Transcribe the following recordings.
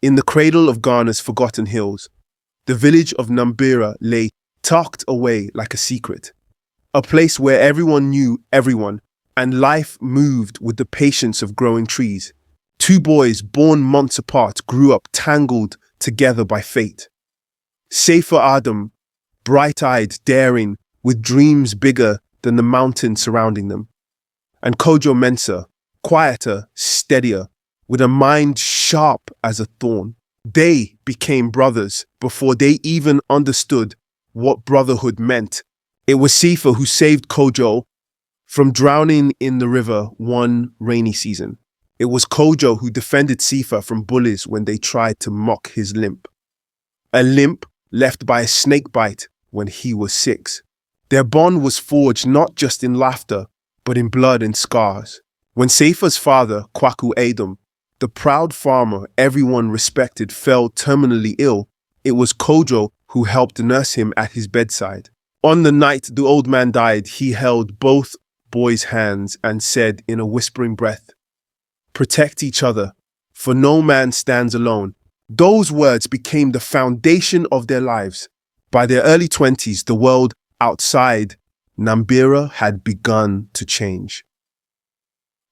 In the cradle of Ghana's forgotten hills, the village of Nambira lay tucked away like a secret, a place where everyone knew everyone and life moved with the patience of growing trees. Two boys born months apart grew up tangled together by fate. Safer Adam, bright-eyed, daring, with dreams bigger than the mountains surrounding them. And Kojo Mensah, quieter, steadier, with a mind sharp as a thorn. They became brothers before they even understood what brotherhood meant. It was Sifa who saved Kojo from drowning in the river one rainy season. It was Kojo who defended Sifa from bullies when they tried to mock his limp. A limp left by a snake bite when he was 6. Their bond was forged not just in laughter, but in blood and scars. When Sifa's father, Kwaku Adam, the proud farmer everyone respected, fell terminally ill, it was Kojo who helped nurse him at his bedside. On the night the old man died, he held both boys' hands and said in a whispering breath, "Protect each other, for no man stands alone." Those words became the foundation of their lives. By their early 20s, the world outside Nambira had begun to change.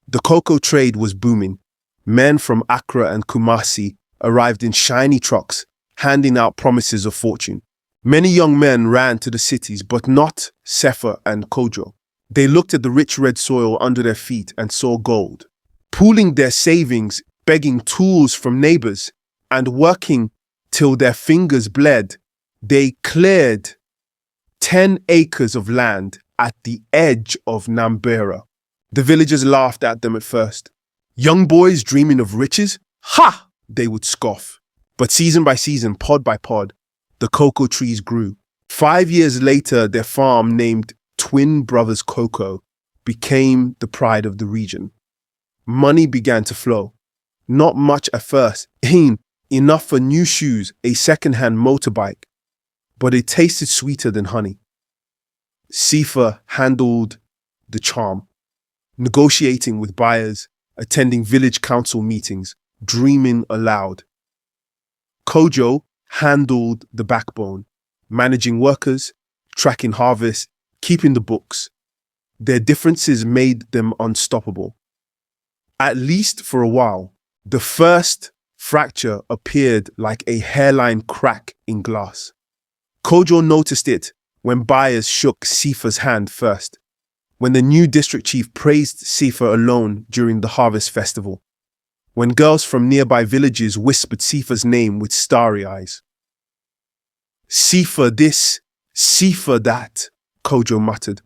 The cocoa trade was booming. Men from Accra and Kumasi arrived in shiny trucks, handing out promises of fortune. Many young men ran to the cities, but not Sefa and Kojo. They looked at the rich red soil under their feet and saw gold. Pooling their savings, begging tools from neighbors, and working till their fingers bled, they cleared 10 acres of land at the edge of Nambira. The villagers laughed at them at first. Young boys dreaming of riches? Ha! They would scoff. But season by season, pod by pod, the cocoa trees grew. 5 years later, their farm, named Twin Brothers Cocoa, became the pride of the region. Money began to flow. Not much at first, enough for new shoes, a second-hand motorbike, but it tasted sweeter than honey. Sifa handled the charm, negotiating with buyers, attending village council meetings, dreaming aloud. Kojo handled the backbone, managing workers, tracking harvests, keeping the books. Their differences made them unstoppable. At least for a while, the first fracture appeared like a hairline crack in glass. Kojo noticed it when buyers shook Sifa's hand first, when the new district chief praised Sifa alone during the harvest festival, when girls from nearby villages whispered Sifa's name with starry eyes. "Sifa this, Sifa that," Kojo muttered.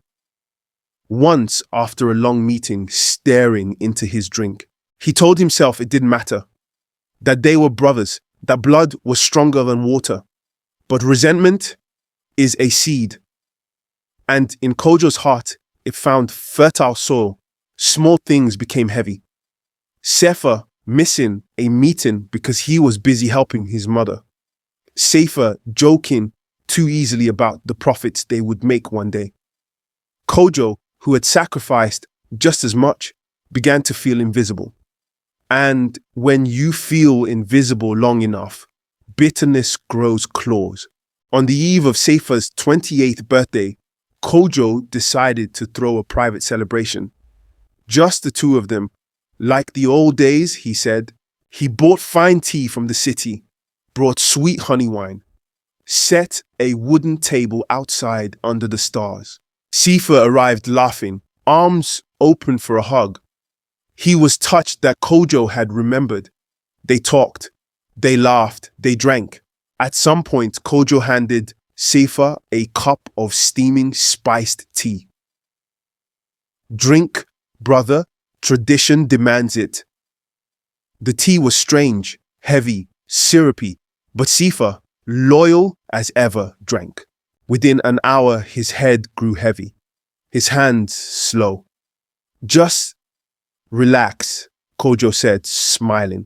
Once, after a long meeting, staring into his drink, he told himself it didn't matter, that they were brothers, that blood was stronger than water. But resentment is a seed, and in Kojo's heart, it found fertile soil. Small things became heavy. Sefa missing a meeting because he was busy helping his mother. Sefa joking too easily about the profits they would make one day. Kojo, who had sacrificed just as much, began to feel invisible. And when you feel invisible long enough, bitterness grows claws. On the eve of Sefa's 28th birthday, Kojo decided to throw a private celebration. Just the two of them. Like the old days, he said. He bought fine tea from the city, brought sweet honey wine, set a wooden table outside under the stars. Sifa arrived laughing, arms open for a hug. He was touched that Kojo had remembered. They talked, they laughed, they drank. At some point, Kojo handed Sifa a cup of steaming spiced tea. "Drink, brother, tradition demands it." The tea was strange, heavy, syrupy, but Sifa, loyal as ever, drank. Within an hour, his head grew heavy, his hands slow. "Just relax," Kojo said, smiling.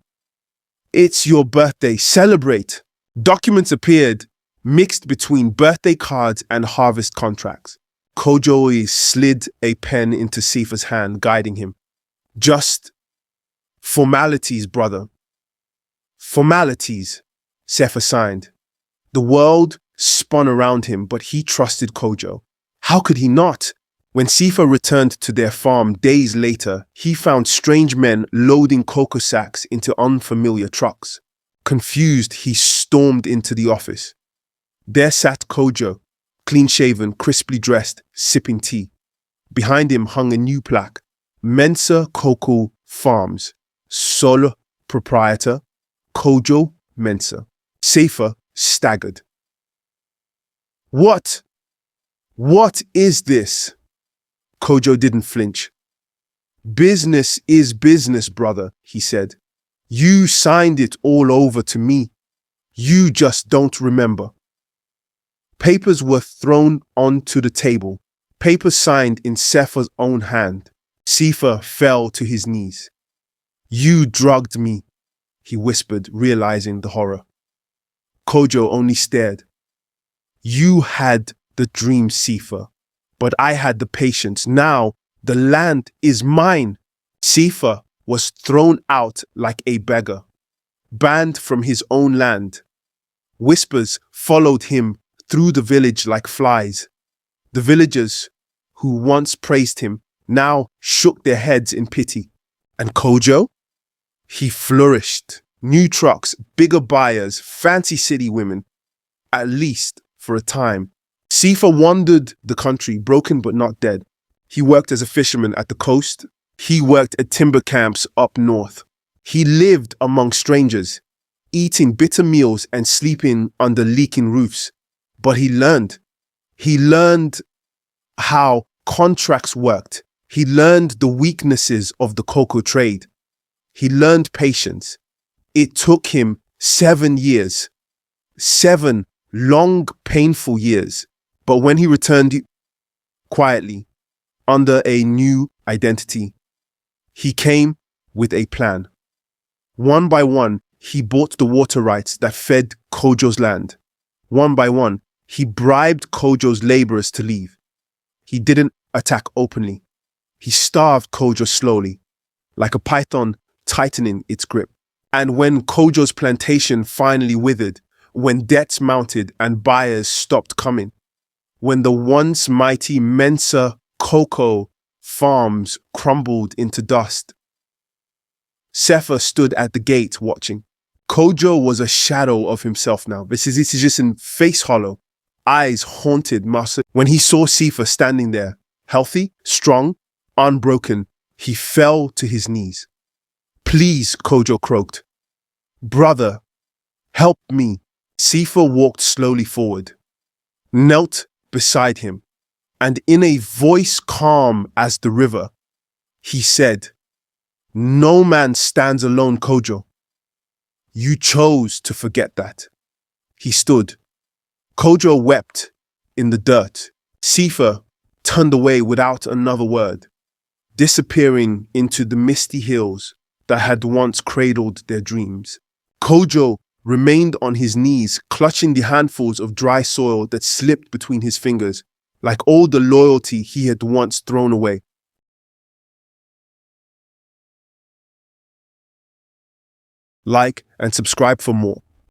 "It's your birthday, celebrate." Documents appeared, mixed between birthday cards and harvest contracts. Kojo slid a pen into Sifa's hand, guiding him. "Just formalities, brother. Formalities, Sefer signed. The world spun around him, but he trusted Kojo. How could he not? When Sifa returned to their farm days later, he found strange men loading cocoa sacks into unfamiliar trucks. Confused, he stormed into the office. There sat Kojo, clean-shaven, crisply dressed, sipping tea. Behind him hung a new plaque, Mensa Cocoa Farms, sole proprietor, Kojo Mensa. Sifa staggered. What? What is this? Kojo didn't flinch. Business is business, brother, he said. You signed it all over to me. You just don't remember. Papers were thrown onto the table, papers signed in Sefer's own hand. Sifa fell to his knees. You drugged me, he whispered, realizing the horror. Kojo only stared. You had the dream, Sifa, but I had the patience. Now the land is mine. Sifa was thrown out like a beggar, banned from his own land. Whispers followed him through the village like flies. The villagers who once praised him now shook their heads in pity. And Kojo? He flourished. New trucks, bigger buyers, fancy city women, at least for a time. Sifa wandered the country, broken but not dead. He worked as a fisherman at the coast. He worked at timber camps up north. He lived among strangers, eating bitter meals and sleeping under leaking roofs. But he learned. He learned how contracts worked. He learned the weaknesses of the cocoa trade. He learned patience. It took him 7 years. 7 long, painful years. But when he returned quietly, under a new identity, he came with a plan. One by one, he bought the water rights that fed Kojo's land. One by one, he bribed Kojo's laborers to leave. He didn't attack openly. He starved Kojo slowly, like a python tightening its grip. And when Kojo's plantation finally withered, when debts mounted and buyers stopped coming, when the once mighty Mensa cocoa farms crumbled into dust, Sefer stood at the gate watching. Kojo was a shadow of himself now. This is just in face hollow, eyes haunted, muscle. When he saw Sifa standing there, healthy, strong, unbroken, he fell to his knees. Please, Kojo croaked. Brother, help me. Sifa walked slowly forward, knelt beside him, and in a voice calm as the river, he said, No man stands alone, Kojo. You chose to forget that. He stood. Kojo wept in the dirt. Sifa turned away without another word, disappearing into the misty hills that had once cradled their dreams. Kojo remained on his knees, clutching the handfuls of dry soil that slipped between his fingers, like all the loyalty he had once thrown away. Like and subscribe for more.